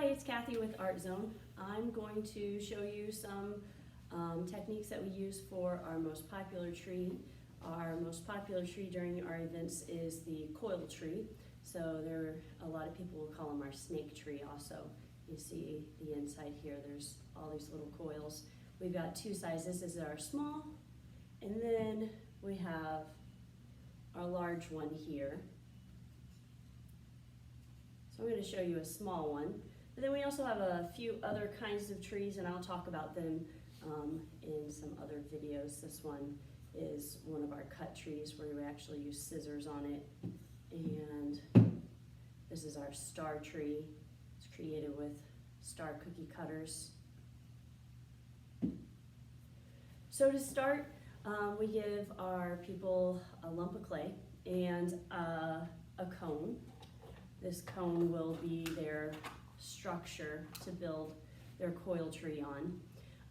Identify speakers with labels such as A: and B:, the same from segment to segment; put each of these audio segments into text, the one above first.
A: Hi, it's Kathy with Art Zone. I'm going to show you some techniques that we use for our most popular tree. Our most popular tree during our events is the coil tree. So a lot of people will call them our snake tree also. You see the inside here, there's all these little coils. We've got two sizes. This is our small, and then we have our large one here. So I'm going to show you a small one. But then we also have a few other kinds of trees, and I'll talk about them in some other videos. This one is one of our cut trees where we actually use scissors on it. And this is our star tree. It's created with star cookie cutters. So to start, we give our people a lump of clay and a cone. This cone will be their structure to build their coil tree on.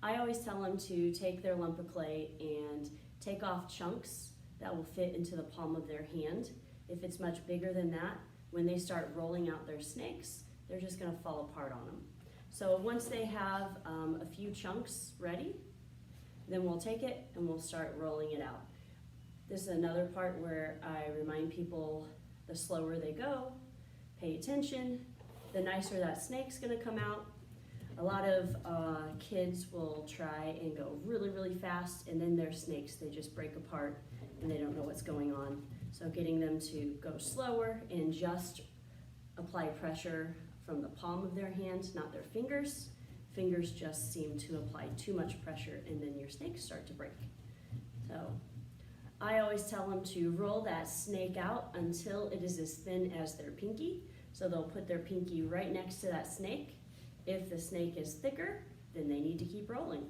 A: I always tell them to take their lump of clay and take off chunks that will fit into the palm of their hand. If it's much bigger than that, when they start rolling out their snakes, they're just going to fall apart on them. So once they have a few chunks ready, then we'll take it and we'll start rolling it out. This is another part where I remind people the slower they go, pay attention, the nicer that snake's gonna come out. A lot of kids will try and go really, really fast, and then their snakes, they just break apart and they don't know what's going on. So getting them to go slower and just apply pressure from the palm of their hand, not their fingers. Fingers just seem to apply too much pressure, and then your snakes start to break. So I always tell them to roll that snake out until it is as thin as their pinky. So they'll put their pinky right next to that snake. If the snake is thicker, then they need to keep rolling.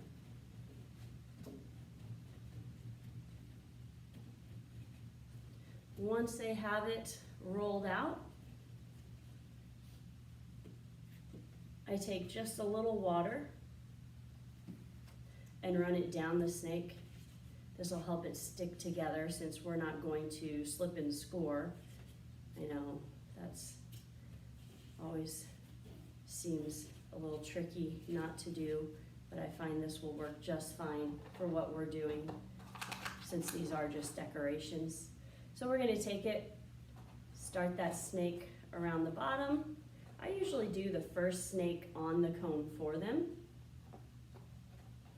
A: Once they have it rolled out, I take just a little water and run it down the snake. This will help it stick together since we're not going to slip and score. I know that's always seems a little tricky not to do, but I find this will work just fine for what we're doing since these are just decorations. So we're going to take it, start that snake around the bottom. I usually do the first snake on the cone for them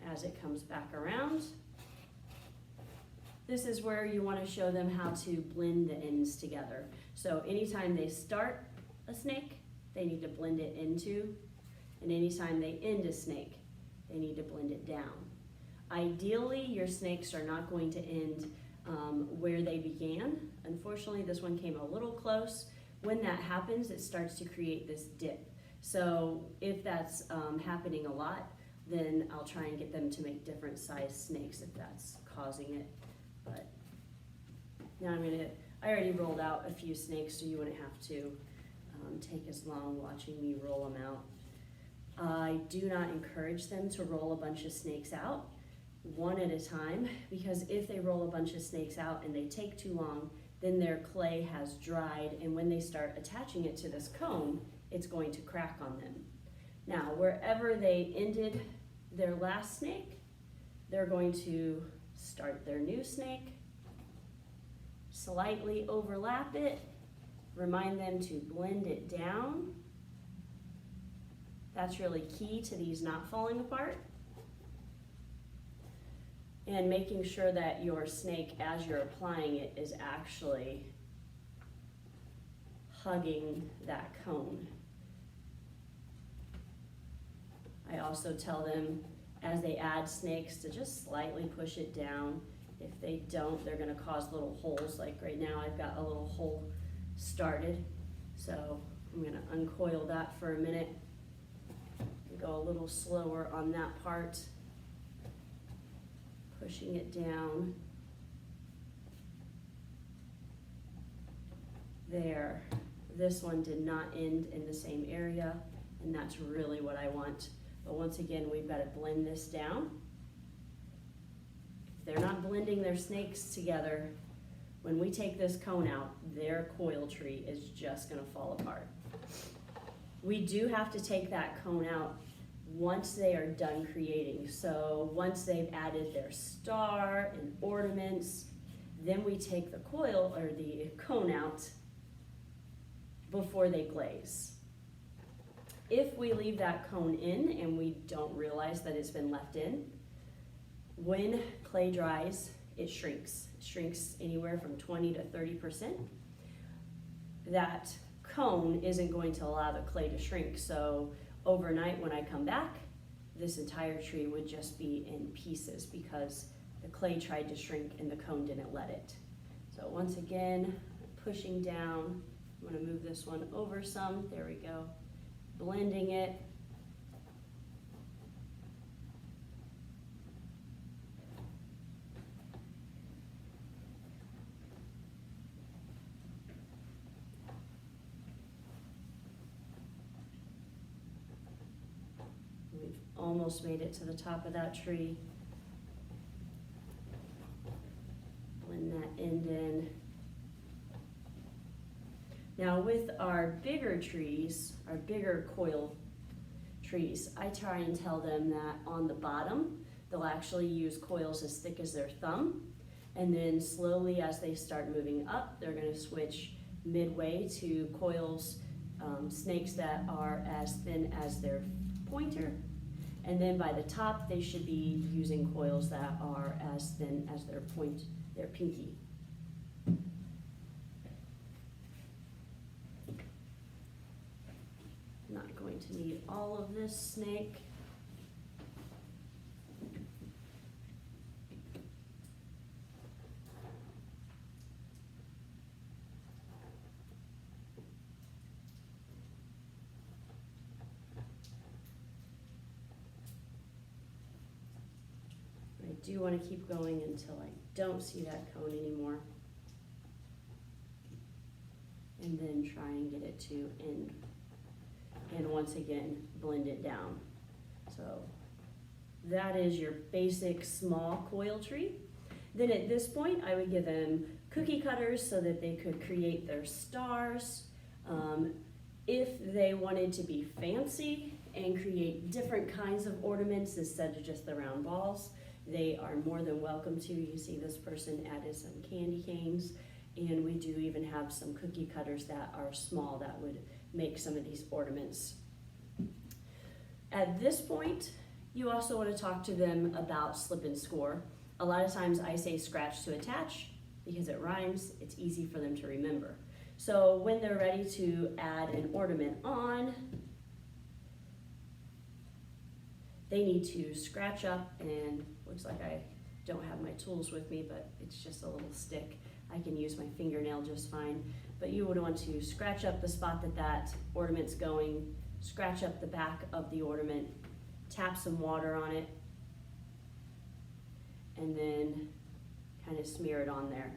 A: as it comes back around. This is where you want to show them how to blend the ends together. So anytime they start a snake, they need to blend it into, and anytime they end a snake, they need to blend it down. Ideally, your snakes are not going to end where they began. Unfortunately, this one came a little close. When that happens, it starts to create this dip. So if that's happening a lot, then I'll try and get them to make different size snakes if that's causing it. But now I already rolled out a few snakes, so you wouldn't have to take as long watching me roll them out. I do not encourage them to roll a bunch of snakes out one at a time, because if they roll a bunch of snakes out and they take too long, then their clay has dried, and when they start attaching it to this cone, it's going to crack on them. Now, wherever they ended their last snake, they're going to start their new snake, slightly overlap it, remind them to blend it down. That's really key to these not falling apart. And making sure that your snake, as you're applying it, is actually hugging that cone. I also tell them as they add snakes to just slightly push it down. If they don't, they're going to cause little holes. Like right now, I've got a little hole started. So I'm going to uncoil that for a minute and go a little slower on that part. Pushing it down. There. This one did not end in the same area, and that's really what I want. But once again, we've got to blend this down. If they're not blending their snakes together, when we take this cone out, their coil tree is just going to fall apart. We do have to take that cone out once they are done creating. So once they've added their star and ornaments, then we take the coil or the cone out before they glaze. If we leave that cone in and we don't realize that it's been left in, when clay dries, it shrinks. It shrinks anywhere from 20 to 30%. That cone isn't going to allow the clay to shrink, so overnight when I come back, this entire tree would just be in pieces because the clay tried to shrink and the cone didn't let it. So once again, pushing down, I'm going to move this one over some, there we go, blending it. We've almost made it to the top of that tree. Blend that end in. Now with our bigger trees, our bigger coil trees, I try and tell them that on the bottom, they'll actually use coils as thick as their thumb. And then slowly as they start moving up, they're gonna switch midway to coils, snakes that are as thin as their pointer. And then by the top, they should be using coils that are as thin as their pinky. Not going to need all of this snake. I do want to keep going until I don't see that cone anymore. And then try and get it to end. And once again, blend it down. So that is your basic small coil tree. Then at this point, I would give them cookie cutters so that they could create their stars. If they wanted to be fancy and create different kinds of ornaments instead of just the round balls, they are more than welcome to. You see this person added some candy canes, and we do even have some cookie cutters that are small that would make some of these ornaments. At this point, you also want to talk to them about slip and score. A lot of times I say scratch to attach because it rhymes, it's easy for them to remember. So when they're ready to add an ornament on, they need to scratch up, and looks like I don't have my tools with me, but it's just a little stick. I can use my fingernail just fine. But you would want to scratch up the spot that that ornament's going, scratch up the back of the ornament, tap some water on it, and then kind of smear it on there.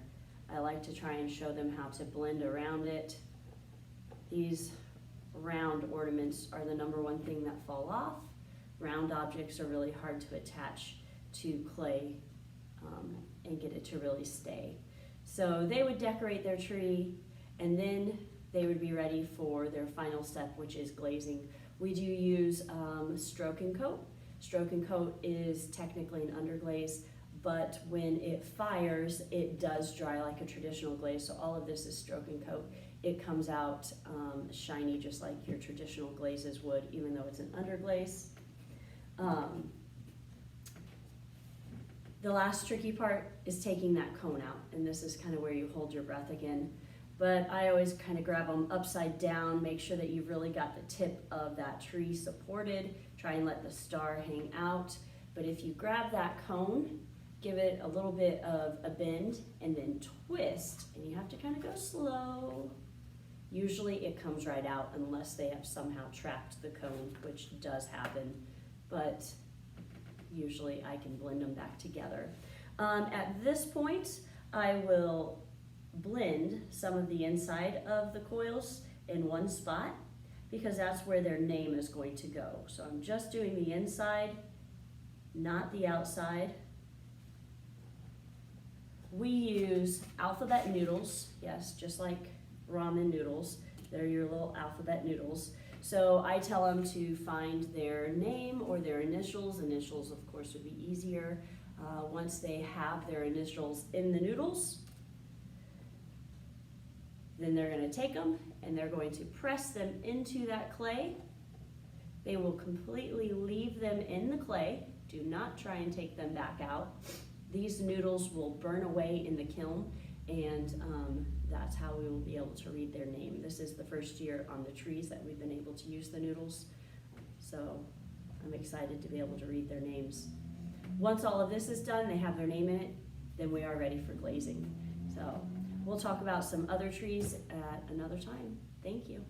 A: I like to try and show them how to blend around it. These round ornaments are the #1 thing that fall off. Round objects are really hard to attach to clay and get it to really stay. So they would decorate their tree, and then they would be ready for their final step, which is glazing. We do use stroke and coat. Stroke and coat is technically an underglaze, but when it fires, it does dry like a traditional glaze. So all of this is stroke and coat. It comes out shiny just like your traditional glazes would, even though it's an underglaze. The last tricky part is taking that cone out, and this is kind of where you hold your breath again. But I always kind of grab them upside down, make sure that you've really got the tip of that tree supported, try and let the star hang out. But if you grab that cone, give it a little bit of a bend and then twist, and you have to kind of go slow. Usually it comes right out unless they have somehow trapped the cone, which does happen, but usually I can blend them back together. At this point, I will blend some of the inside of the coils in one spot because that's where their name is going to go. So I'm just doing the inside, not the outside. We use alphabet noodles, yes, just like ramen noodles. They're your little alphabet noodles. So I tell them to find their name or their initials. Initials, of course, would be easier. Once they have their initials in the noodles, then they're going to take them and they're going to press them into that clay. They will completely leave them in the clay. Do not try and take them back out. These noodles will burn away in the kiln, and that's how we will be able to read their name. This is the first year on the trees that we've been able to use the noodles, so I'm excited to be able to read their names. Once all of this is done, they have their name in it, then we are ready for glazing. So we'll talk about some other trees at another time. Thank you.